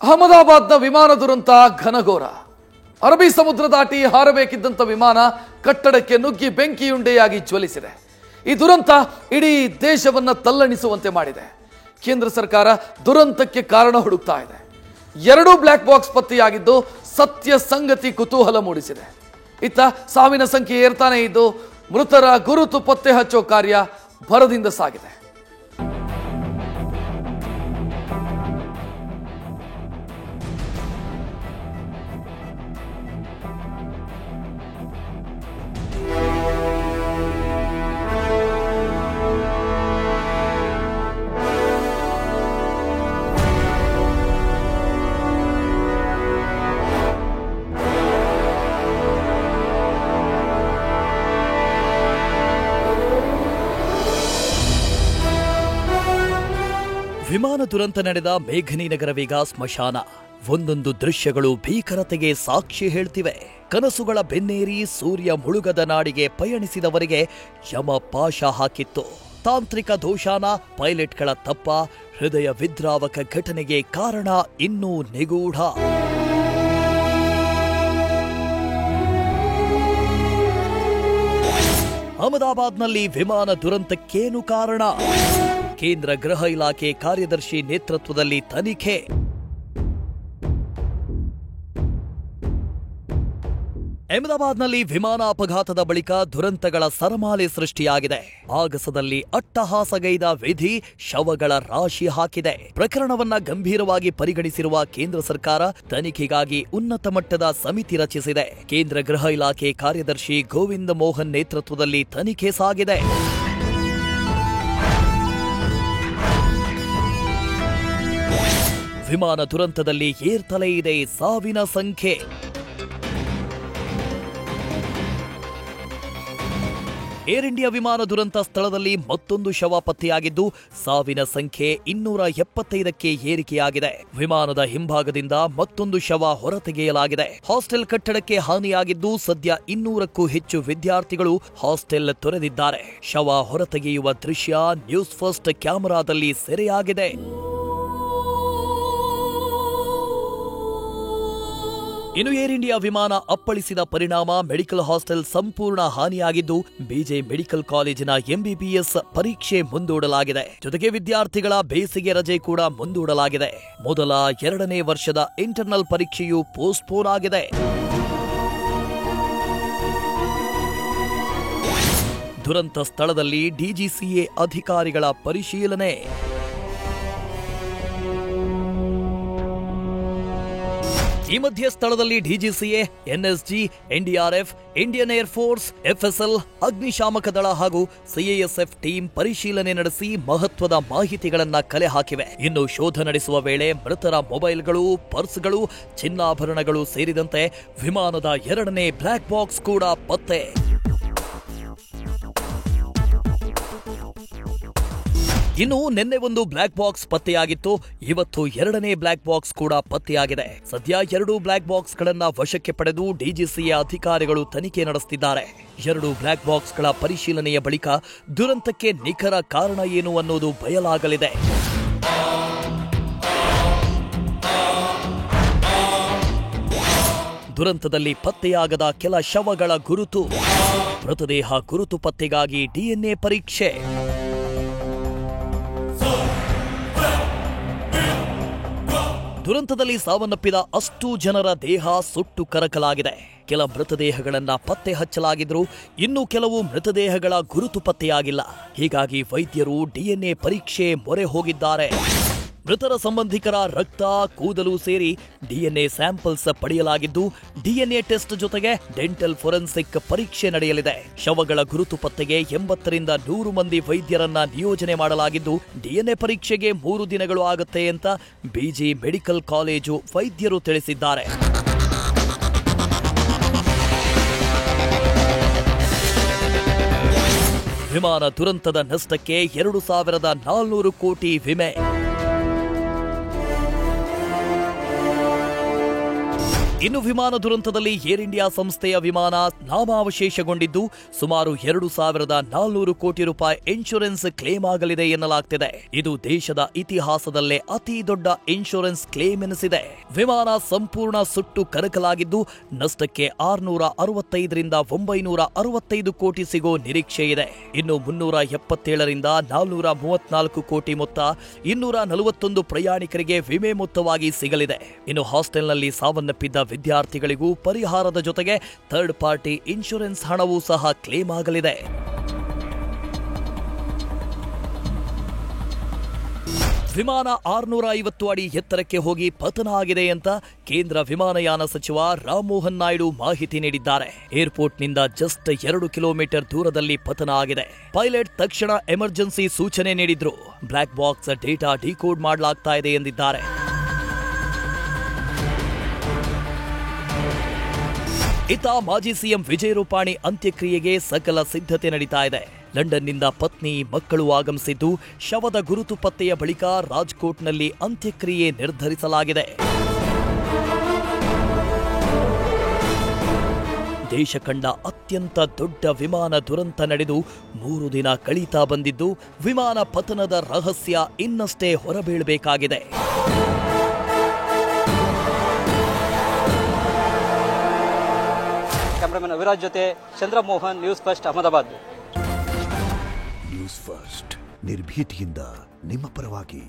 ಅಹಮದಾಬಾದ್ನ ವಿಮಾನ ದುರಂತ ಘನಘೋರ. ಅರಬ್ಬಿ ಸಮುದ್ರ ದಾಟಿ ಹಾರಬೇಕಿದ್ದಂಥ ವಿಮಾನ ಕಟ್ಟಡಕ್ಕೆ ನುಗ್ಗಿ ಬೆಂಕಿಯುಂಡೆಯಾಗಿ ಜ್ವಲಿಸಿದೆ. ಈ ದುರಂತ ಇಡೀ ದೇಶವನ್ನ ತಲ್ಲಣಿಸುವಂತೆ ಮಾಡಿದೆ. ಕೇಂದ್ರ ಸರ್ಕಾರ ದುರಂತಕ್ಕೆ ಕಾರಣ ಹುಡುಕ್ತಾ ಇದೆ. 2 ಬ್ಲ್ಯಾಕ್ ಬಾಕ್ಸ್ ಪತ್ತೆಯಾಗಿದ್ದು ಸತ್ಯ ಸಂಗತಿ ಕುತೂಹಲ ಮೂಡಿಸಿದೆ. ಇತ್ತ ಸಾವಿನ ಸಂಖ್ಯೆ ಏರ್ತಾನೆ ಇದ್ದು ಮೃತರ ಗುರುತು ಪತ್ತೆ ಹಚ್ಚೋ ಕಾರ್ಯ ಭರದಿಂದ ಸಾಗಿದೆ. ವಿಮಾನ ದುರಂತ ನಡೆದ ಮೇಘನಿ ನಗರವೀಗ ಸ್ಮಶಾನ. ಒಂದೊಂದು ದೃಶ್ಯಗಳು ಭೀಕರತೆಗೆ ಸಾಕ್ಷಿ ಹೇಳ್ತಿವೆ. ಕನಸುಗಳ ಬೆನ್ನೇರಿ ಸೂರ್ಯ ಮುಳುಗದ ನಾಡಿಗೆ ಪಯಣಿಸಿದವರಿಗೆ ಯಮ ಪಾಶ ಹಾಕಿತ್ತು. ತಾಂತ್ರಿಕ ದೋಷಾನ, ಪೈಲಟ್ಗಳ ತಪ್ಪ, ಹೃದಯ ವಿದ್ರಾವಕ ಘಟನೆಗೆ ಕಾರಣ ಇನ್ನೂ ನಿಗೂಢ. ಅಹಮದಾಬಾದ್ನಲ್ಲಿ ವಿಮಾನ ದುರಂತಕ್ಕೇನು ಕಾರಣ? ಕೇಂದ್ರ ಗೃಹ ಇಲಾಖೆ ಕಾರ್ಯದರ್ಶಿ ನೇತೃತ್ವದಲ್ಲಿ ತನಿಖೆ. ಅಹಮದಾಬಾದ್ನಲ್ಲಿ ವಿಮಾನ ಅಪಘಾತದ ಬಳಿಕ ದುರಂತಗಳ ಸರಮಾಲೆ ಸೃಷ್ಟಿಯಾಗಿದೆ. ಆಗಸದಲ್ಲಿ ಅಟ್ಟಹಾಸಗೈದ ವಿಧಿ ಶವಗಳ ರಾಶಿ ಹಾಕಿದೆ. ಪ್ರಕರಣವನ್ನ ಗಂಭೀರವಾಗಿ ಪರಿಗಣಿಸಿರುವ ಕೇಂದ್ರ ಸರ್ಕಾರ ತನಿಖೆಗಾಗಿ ಉನ್ನತ ಮಟ್ಟದ ಸಮಿತಿ ರಚಿಸಿದೆ. ಕೇಂದ್ರ ಗೃಹ ಇಲಾಖೆ ಕಾರ್ಯದರ್ಶಿ ಗೋವಿಂದ ಮೋಹನ್ ನೇತೃತ್ವದಲ್ಲಿ ತನಿಖೆ ಸಾಗಿದೆ. ವಿಮಾನ ದುರಂತದಲ್ಲಿ ಏರ್ತಲೇ ಇದೆ ಸಾವಿನ ಸಂಖ್ಯೆ. ಏರ್ ಇಂಡಿಯಾ ವಿಮಾನ ದುರಂತ ಸ್ಥಳದಲ್ಲಿ ಮತ್ತೊಂದು ಶವ ಪತ್ತೆಯಾಗಿದ್ದು ಸಾವಿನ ಸಂಖ್ಯೆ 275ಕ್ಕೆ ಏರಿಕೆಯಾಗಿದೆ. ವಿಮಾನದ ಹಿಂಭಾಗದಿಂದ ಮತ್ತೊಂದು ಶವ ಹೊರತೆಗೆಯಲಾಗಿದೆ. ಹಾಸ್ಟೆಲ್ ಕಟ್ಟಡಕ್ಕೆ ಹಾನಿಯಾಗಿದ್ದು ಸದ್ಯ 200ಕ್ಕೂ ಹೆಚ್ಚು ವಿದ್ಯಾರ್ಥಿಗಳು ಹಾಸ್ಟೆಲ್ ತೊರೆದಿದ್ದಾರೆ. ಶವ ಹೊರತೆಗೆಯುವ ದೃಶ್ಯ ನ್ಯೂಸ್ ಫಸ್ಟ್ ಕ್ಯಾಮೆರಾದಲ್ಲಿ ಸೆರೆಯಾಗಿದೆ. ಇನ್ನು ಏರ್ ಇಂಡಿಯಾ ವಿಮಾನ ಅಪ್ಪಳಿಸಿದ ಪರಿಣಾಮ ಮೆಡಿಕಲ್ ಹಾಸ್ಟೆಲ್ ಸಂಪೂರ್ಣ ಹಾನಿಯಾಗಿದ್ದು ಬಿಜೆ ಮೆಡಿಕಲ್ ಕಾಲೇಜಿನ ಎಂಬಿಬಿಎಸ್ ಪರೀಕ್ಷೆ ಮುಂದೂಡಲಾಗಿದೆ. ಜೊತೆಗೆ ವಿದ್ಯಾರ್ಥಿಗಳ ಬೇಸಿಗೆ ರಜೆ ಕೂಡ ಮುಂದೂಡಲಾಗಿದೆ. ಮೊದಲ 2ನೇ ವರ್ಷದ ಇಂಟರ್ನಲ್ ಪರೀಕ್ಷೆಯು ಪೋಸ್ಟ್ಪೋನ್ ಆಗಿದೆ. ದುರಂತ ಸ್ಥಳದಲ್ಲಿ ಡಿಜಿಸಿಎ ಅಧಿಕಾರಿಗಳ ಪರಿಶೀಲನೆ. ಈ ಮಧ್ಯೆ ಸ್ಥಳದಲ್ಲಿ DGCA, NSG, NDRF, Indian air force, FSL, ಅಗ್ನಿಶಾಮಕ ದಳ ಹಾಗೂ ಸಿಐಎಸ್ಎಫ್ ಟೀಮ್ ಪರಿಶೀಲನೆ ನಡೆಸಿ ಮಹತ್ವದ ಮಾಹಿತಿಗಳನ್ನ ಕಲೆ ಹಾಕಿವೆ. ಇನ್ನು ಶೋಧ ನಡೆಸುವ ವೇಳೆ ಮೃತರ ಮೊಬೈಲ್ಗಳು, ಪರ್ಸ್ಗಳು, ಚಿನ್ನಾಭರಣಗಳು ಸೇರಿದಂತೆ ವಿಮಾನದ 2ನೇ ಬ್ಲ್ಯಾಕ್ ಬಾಕ್ಸ್ ಕೂಡ ಪತ್ತೆ. ಇನ್ನು ನಿನ್ನೆ ಒಂದು ಬ್ಲ್ಯಾಕ್ ಬಾಕ್ಸ್ ಪತ್ತೆಯಾಗಿತ್ತು. ಇವತ್ತು 2ನೇ ಬ್ಲ್ಯಾಕ್ ಬಾಕ್ಸ್ ಕೂಡ ಪತ್ತೆಯಾಗಿದೆ. ಸದ್ಯ 2 ಬ್ಲ್ಯಾಕ್ ಬಾಕ್ಸ್ ಗಳನ್ನ ವಶಕ್ಕೆ ಪಡೆದು ಡಿಜಿಸಿಎ ಅಧಿಕಾರಿಗಳು ತನಿಖೆ ನಡೆಸುತ್ತಿದ್ದಾರೆ. 2 ಬ್ಲ್ಯಾಕ್ ಬಾಕ್ಸ್ ಗಳ ಪರಿಶೀಲನೆಯ ಬಳಿಕ ದುರಂತಕ್ಕೆ ನಿಖರ ಕಾರಣ ಏನು ಅನ್ನೋದು ಬಯಲಾಗಲಿದೆ. ದುರಂತದಲ್ಲಿ ಪತ್ತೆಯಾಗದ ಕೆಲ ಶವಗಳ ಗುರುತು, ಮೃತದೇಹ ಗುರುತು ಪತ್ತೆಗಾಗಿ ಡಿಎನ್ಎ ಪರೀಕ್ಷೆ. ದುರಂತದಲ್ಲಿ ಸಾವನ್ನಪ್ಪಿದ ಅಷ್ಟೂ ಜನರ ದೇಹ ಸುಟ್ಟು ಕರಕಲಾಗಿದೆ. ಕೆಲ ಮೃತದೇಹಗಳನ್ನ ಪತ್ತೆ ಹಚ್ಚಲಾಗಿದ್ರು ಇನ್ನು ಕೆಲವು ಮೃತದೇಹಗಳ ಗುರುತು ಪತ್ತೆಯಾಗಿಲ್ಲ. ಹೀಗಾಗಿ ವೈದ್ಯರು ಡಿಎನ್ಎ ಪರೀಕ್ಷೆ ಮೊರೆ ಹೋಗಿದ್ದಾರೆ. ಮೃತರ ಸಂಬಂಧಿಕರ ರಕ್ತ, ಕೂದಲು ಸೇರಿ ಡಿಎನ್ಎ ಸ್ಯಾಂಪಲ್ಸ್ ಪಡೆಯಲಾಗಿದ್ದು ಡಿಎನ್ಎ ಟೆಸ್ಟ್ ಜೊತೆಗೆ ಡೆಂಟಲ್ ಫೋರೆನ್ಸಿಕ್ ಪರೀಕ್ಷೆ ನಡೆಯಲಿದೆ. ಶವಗಳ ಗುರುತು ಪತ್ತೆಗೆ 80ರಿಂದ 100 ಮಂದಿ ವೈದ್ಯರನ್ನ ನಿಯೋಜನೆ ಮಾಡಲಾಗಿದ್ದು ಡಿಎನ್ಎ ಪರೀಕ್ಷೆಗೆ 3 ದಿನಗಳು ಆಗುತ್ತೆ ಅಂತ ಬಿಜಿ ಮೆಡಿಕಲ್ ಕಾಲೇಜು ವೈದ್ಯರು ತಿಳಿಸಿದ್ದಾರೆ. ವಿಮಾನ ದುರಂತದ ನಷ್ಟಕ್ಕೆ 2400 ಕೋಟಿ ವಿಮೆ. ಇನ್ನು ವಿಮಾನ ದುರಂತದಲ್ಲಿ ಏರ್ ಇಂಡಿಯಾ ಸಂಸ್ಥೆಯ ವಿಮಾನ ನಾಮಾವಶೇಷಗೊಂಡಿದ್ದು ಸುಮಾರು 2,400 ಕೋಟಿ ರೂಪಾಯಿ ಇನ್ಶೂರೆನ್ಸ್ ಕ್ಲೇಮ್ ಆಗಲಿದೆ ಎನ್ನಲಾಗ್ತಿದೆ. ಇದು ದೇಶದ ಇತಿಹಾಸದಲ್ಲೇ ಅತಿ ದೊಡ್ಡ ಇನ್ಶೂರೆನ್ಸ್ ಕ್ಲೇಮ್ ಎನಿಸಿದೆ. ವಿಮಾನ ಸಂಪೂರ್ಣ ಸುಟ್ಟು ಕರಕಲಾಗಿದ್ದು ನಷ್ಟಕ್ಕೆ 665ರಿಂದ 965 ಕೋಟಿ ಸಿಗೋ ನಿರೀಕ್ಷೆ ಇದೆ. ಇನ್ನು 377ರಿಂದ 434 ಕೋಟಿ ಮೊತ್ತ 241 ಪ್ರಯಾಣಿಕರಿಗೆ ವಿಮೆ ಮೊತ್ತವಾಗಿ ಸಿಗಲಿದೆ. ಇನ್ನು ಹಾಸ್ಟೆಲ್ನಲ್ಲಿ ಸಾವನ್ನಪ್ಪಿದ್ದ ವಿದ್ಯಾರ್ಥಿಗಳಿಗೂ ಪರಿಹಾರದ ಜೊತೆಗೆ ಥರ್ಡ್ ಪಾರ್ಟಿ ಇನ್ಶೂರೆನ್ಸ್ ಹಣವೂ ಸಹ ಕ್ಲೇಮ್ ಆಗಲಿದೆ. ವಿಮಾನ 650 ಅಡಿ ಎತ್ತರಕ್ಕೆ ಹೋಗಿ ಪತನ ಆಗಿದೆ ಅಂತ ಕೇಂದ್ರ ವಿಮಾನಯಾನ ಸಚಿವ ರಾಮಮೋಹನ್ ನಾಯ್ಡು ಮಾಹಿತಿ ನೀಡಿದ್ದಾರೆ. ಏರ್ಪೋರ್ಟ್ನಿಂದ ಜಸ್ಟ್ 2 ಕಿಲೋಮೀಟರ್ ದೂರದಲ್ಲಿ ಪತನ ಆಗಿದೆ. ಪೈಲಟ್ ತಕ್ಷಣ ಎಮರ್ಜೆನ್ಸಿ ಸೂಚನೆ ನೀಡಿದ್ರು. ಬ್ಲಾಕ್ ಬಾಕ್ಸ್ ಡೇಟಾ ಡಿಕೋಡ್ ಮಾಡಲಾಗ್ತಾ ಇದೆ ಎಂದಿದ್ದಾರೆ. ಇತ್ತ ಮಾಜಿ ಸಿಎಂ ವಿಜಯ್ ರೂಪಾಣಿ ಅಂತ್ಯಕ್ರಿಯೆಗೆ ಸಕಲ ಸಿದ್ಧತೆ ನಡೀತಾ ಇದೆ. ಲಂಡನ್ನಿಂದ ಪತ್ನಿ ಮಕ್ಕಳು ಆಗಮಿಸಿದ್ದು ಶವದ ಗುರುತು ಪತ್ತೆಯ ಬಳಿಕ ರಾಜ್ಕೋಟ್ನಲ್ಲಿ ಅಂತ್ಯಕ್ರಿಯೆ ನಿರ್ಧರಿಸಲಾಗಿದೆ. ದೇಶ ಕಂಡ ಅತ್ಯಂತ ದೊಡ್ಡ ವಿಮಾನ ದುರಂತ ನಡೆದು 3 ದಿನ ಕಳೀತಾ ಬಂದಿದ್ದು ವಿಮಾನ ಪತನದ ರಹಸ್ಯ ಇನ್ನಷ್ಟೇ ಹೊರಬೀಳಬೇಕಾಗಿದೆ. ಕ್ಯಾಮರಾಮನ್ ಅವಿರಾಜ್ ಜೊತೆ Chandramohan, news first, Ahmedabad. News first ನಿರ್ಭೀತಿಯಿಂದ ನಿಮ್ಮ ಪರವಾಗಿ.